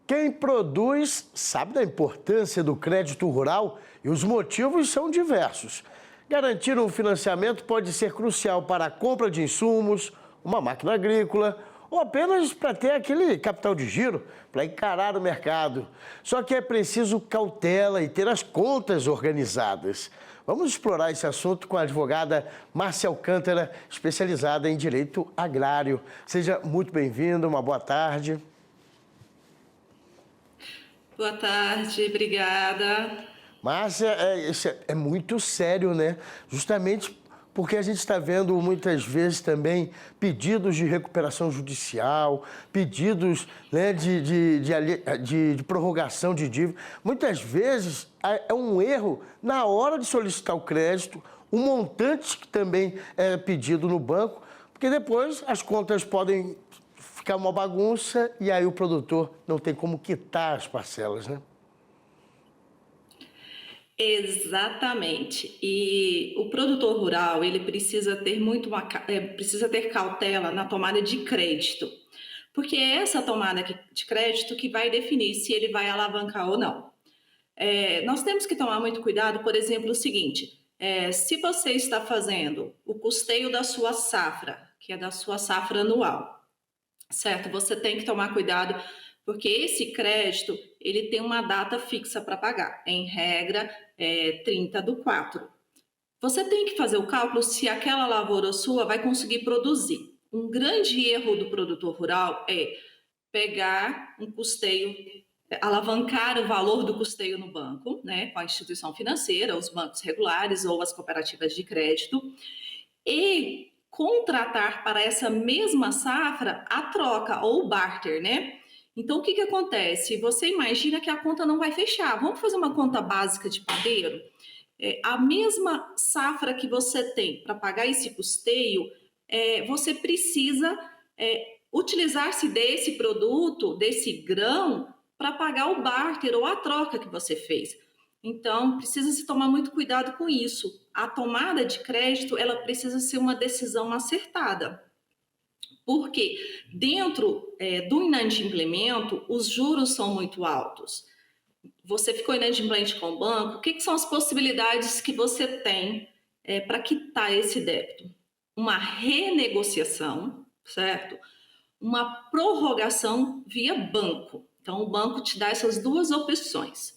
Quem produz sabe da importância do crédito rural e os motivos são diversos. Garantir um financiamento pode ser crucial para a compra de insumos, uma máquina agrícola ou apenas para ter aquele capital de giro para encarar o mercado. Só que é preciso cautela e ter as contas organizadas. Vamos explorar esse assunto com a advogada Márcia Alcântara, especializada em direito agrário. Seja muito bem-vinda, uma boa tarde. Boa tarde, obrigada. Márcia, isso é muito sério, né? Justamente porque a gente está vendo muitas vezes também pedidos de recuperação judicial, pedidos, né, de prorrogação de dívida. Muitas vezes é um erro na hora de solicitar o crédito, o montante que também é pedido no banco, porque depois as contas podem ficar uma bagunça e aí o produtor não tem como quitar as parcelas, né? Exatamente. E o produtor rural, ele precisa ter precisa ter cautela na tomada de crédito, porque é essa tomada de crédito que vai definir se ele vai alavancar ou não. Nós temos que tomar muito cuidado, por exemplo, o seguinte: se você está fazendo o custeio da sua safra, que é da sua safra anual, certo? Você tem que tomar cuidado, porque esse crédito, ele tem uma data fixa para pagar. Em regra, 30/4. Você tem que fazer o cálculo se aquela lavoura sua vai conseguir produzir. Um grande erro do produtor rural é pegar um custeio, alavancar o valor do custeio no banco, né, com a instituição financeira, os bancos regulares ou as cooperativas de crédito, e contratar para essa mesma safra a troca ou o barter, né? Então, o que acontece? Você imagina que a conta não vai fechar. Vamos fazer uma conta básica de padeiro? A mesma safra que você tem para pagar esse custeio, você precisa utilizar-se desse produto, desse grão, para pagar o barter ou a troca que você fez. Então, precisa se tomar muito cuidado com isso. A tomada de crédito, ela precisa ser uma decisão acertada. Porque dentro do inadimplemento, os juros são muito altos. Você ficou inadimplente com o banco, o que são as possibilidades que você tem para quitar esse débito? Uma renegociação, certo? Uma prorrogação via banco. Então, o banco te dá essas duas opções.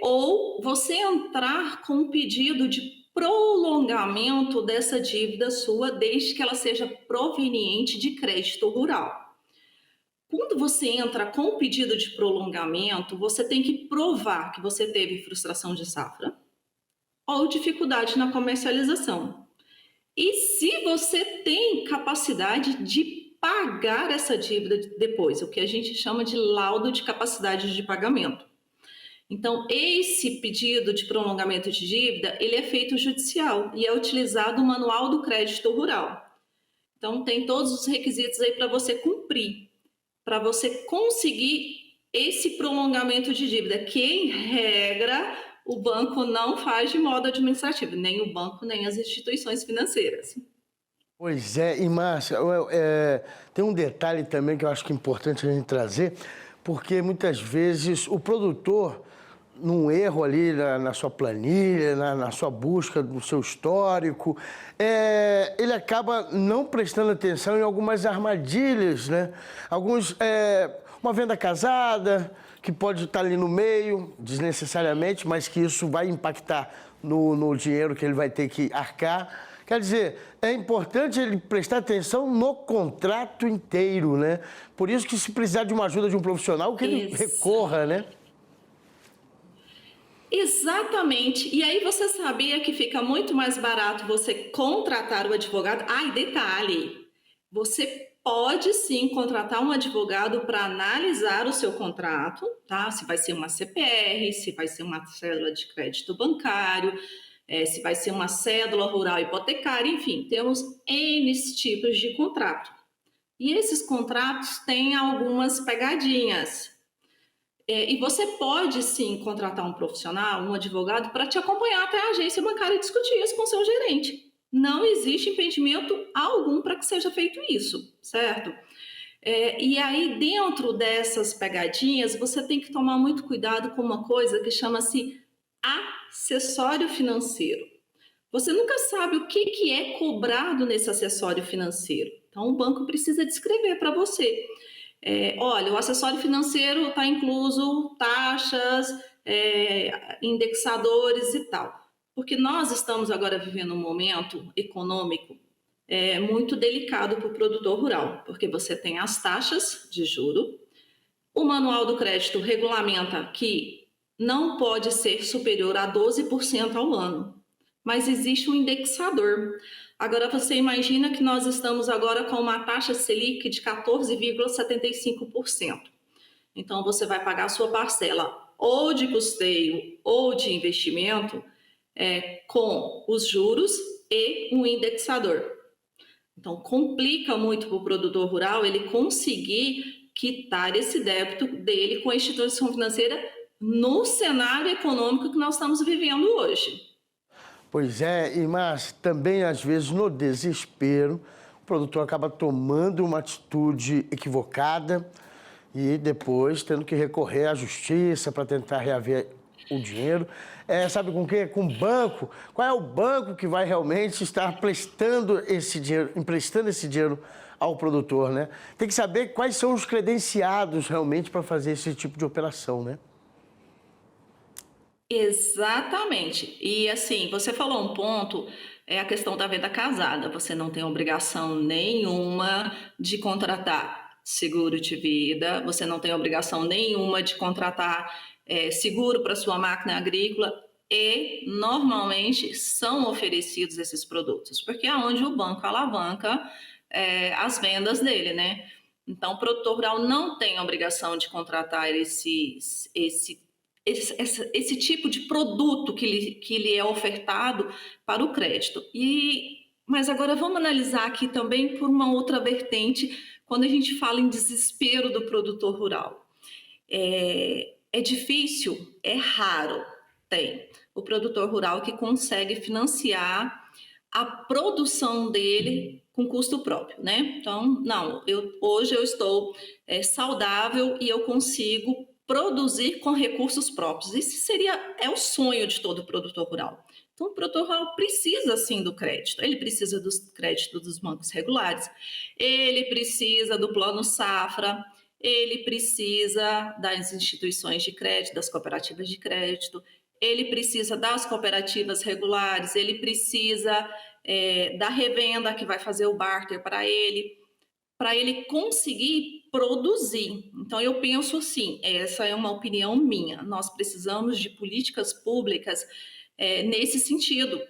Ou você entrar com um pedido de prolongamento dessa dívida sua, desde que ela seja proveniente de crédito rural. Quando você entra com o pedido de prolongamento, você tem que provar que você teve frustração de safra ou dificuldade na comercialização. E se você tem capacidade de pagar essa dívida depois, o que a gente chama de laudo de capacidade de pagamento. Então, esse pedido de prolongamento de dívida, ele é feito judicial e é utilizado o Manual do Crédito Rural. Então, tem todos os requisitos aí para você cumprir, para você conseguir esse prolongamento de dívida, que, em regra, o banco não faz de modo administrativo, nem o banco, nem as instituições financeiras. Pois é, e Márcia, tem um detalhe também que eu acho que é importante a gente trazer, porque muitas vezes o produtor, num erro ali na sua planilha, na sua busca do seu histórico, ele acaba não prestando atenção em algumas armadilhas, né? Uma venda casada, que pode estar ali no meio, desnecessariamente, mas que isso vai impactar no dinheiro que ele vai ter que arcar. Quer dizer, é importante ele prestar atenção no contrato inteiro, né? Por isso que, se precisar de uma ajuda de um profissional, que ele recorra, né? Exatamente. E aí você sabia que fica muito mais barato você contratar o advogado? Ah, e detalhe, você pode sim contratar um advogado para analisar o seu contrato, tá? Se vai ser uma CPR, se vai ser uma cédula de crédito bancário, se vai ser uma cédula rural hipotecária, enfim, temos N tipos de contrato. E esses contratos têm algumas pegadinhas. E você pode sim contratar um profissional, um advogado, para te acompanhar até a agência bancária e discutir isso com o seu gerente. Não existe impedimento algum para que seja feito isso, certo? E aí, dentro dessas pegadinhas, você tem que tomar muito cuidado com uma coisa que chama-se acessório financeiro. Você nunca sabe o que é cobrado nesse acessório financeiro. Então, o banco precisa descrever para você. Olha, o acessório financeiro está incluso taxas, indexadores e tal. Porque nós estamos agora vivendo um momento econômico muito delicado para o produtor rural, porque você tem as taxas de juro, o manual do crédito regulamenta que não pode ser superior a 12% ao ano, mas existe um indexador. Agora você imagina que nós estamos agora com uma taxa Selic de 14,75%. Então você vai pagar a sua parcela ou de custeio ou de investimento com os juros e um indexador. Então, complica muito para o produtor rural ele conseguir quitar esse débito dele com a instituição financeira no cenário econômico que nós estamos vivendo hoje. Pois é, mas também, às vezes, no desespero, o produtor acaba tomando uma atitude equivocada e depois tendo que recorrer à justiça para tentar reaver o dinheiro. Sabe com quem? Com o banco. Qual é o banco que vai realmente estar emprestando esse dinheiro ao produtor, né? Tem que saber quais são os credenciados realmente para fazer esse tipo de operação, né? Exatamente. E assim, você falou um ponto, é a questão da venda casada. Você não tem obrigação nenhuma de contratar seguro de vida, você não tem obrigação nenhuma de contratar seguro para sua máquina agrícola e normalmente são oferecidos esses produtos, porque é onde o banco alavanca as vendas dele, né? Então, o produtor rural não tem obrigação de contratar esse tipo de produto que lhe é ofertado para o crédito. Mas agora vamos analisar aqui também por uma outra vertente, quando a gente fala em desespero do produtor rural. É difícil, é raro, tem o produtor rural que consegue financiar a produção dele com custo próprio, né? Então, não, hoje eu estou saudável e eu consigo produzir com recursos próprios. Isso é o sonho de todo produtor rural. Então, o produtor rural precisa, sim, do crédito. Ele precisa do crédito dos bancos regulares, ele precisa do plano safra, ele precisa das instituições de crédito, das cooperativas de crédito, ele precisa das cooperativas regulares, ele precisa da revenda que vai fazer o barter para ele conseguir produzir. Então, eu penso assim, essa é uma opinião minha, nós precisamos de políticas públicas nesse sentido,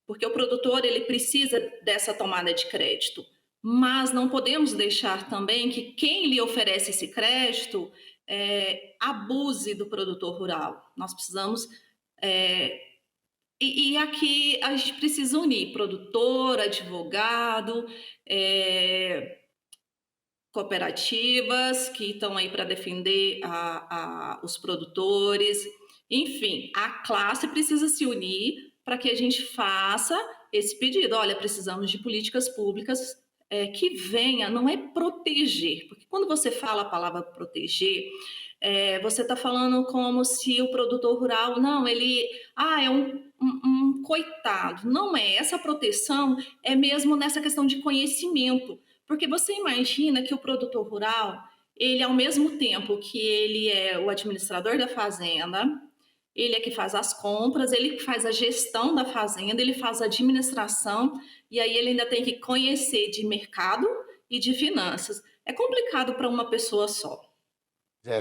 porque o produtor ele precisa dessa tomada de crédito, mas não podemos deixar também que quem lhe oferece esse crédito abuse do produtor rural. Nós precisamos... E aqui a gente precisa unir produtor, advogado, cooperativas que estão aí para defender os produtores. Enfim, a classe precisa se unir para que a gente faça esse pedido. Olha, precisamos de políticas públicas que venha, não é proteger, porque quando você fala a palavra proteger, você está falando como se o produtor rural, não, ele é um coitado. Não é, essa proteção é mesmo nessa questão de conhecimento, porque você imagina que o produtor rural, ele ao mesmo tempo que ele é o administrador da fazenda, ele é que faz as compras, ele que faz a gestão da fazenda, ele faz a administração, e aí ele ainda tem que conhecer de mercado e de finanças. É complicado para uma pessoa só.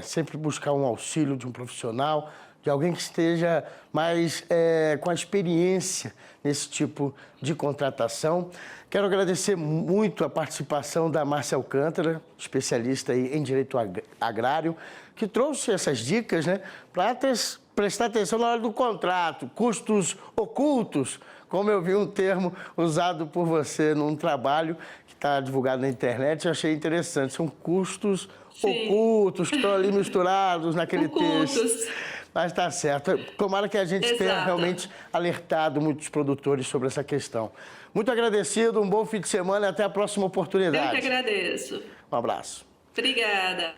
Sempre buscar um auxílio de um profissional, de alguém que esteja mais com a experiência nesse tipo de contratação. Quero agradecer muito a participação da Márcia Alcântara, especialista aí em direito agrário, que trouxe essas dicas, né, para prestar atenção na hora do contrato, custos ocultos, como eu vi um termo usado por você num trabalho que está divulgado na internet, eu achei interessante, são custos ocultos que estão ali misturados naquele texto. Mas está certo. Tomara que a gente tenha realmente alertado muitos produtores sobre essa questão. Muito agradecido, um bom fim de semana e até a próxima oportunidade. Eu que agradeço. Um abraço. Obrigada.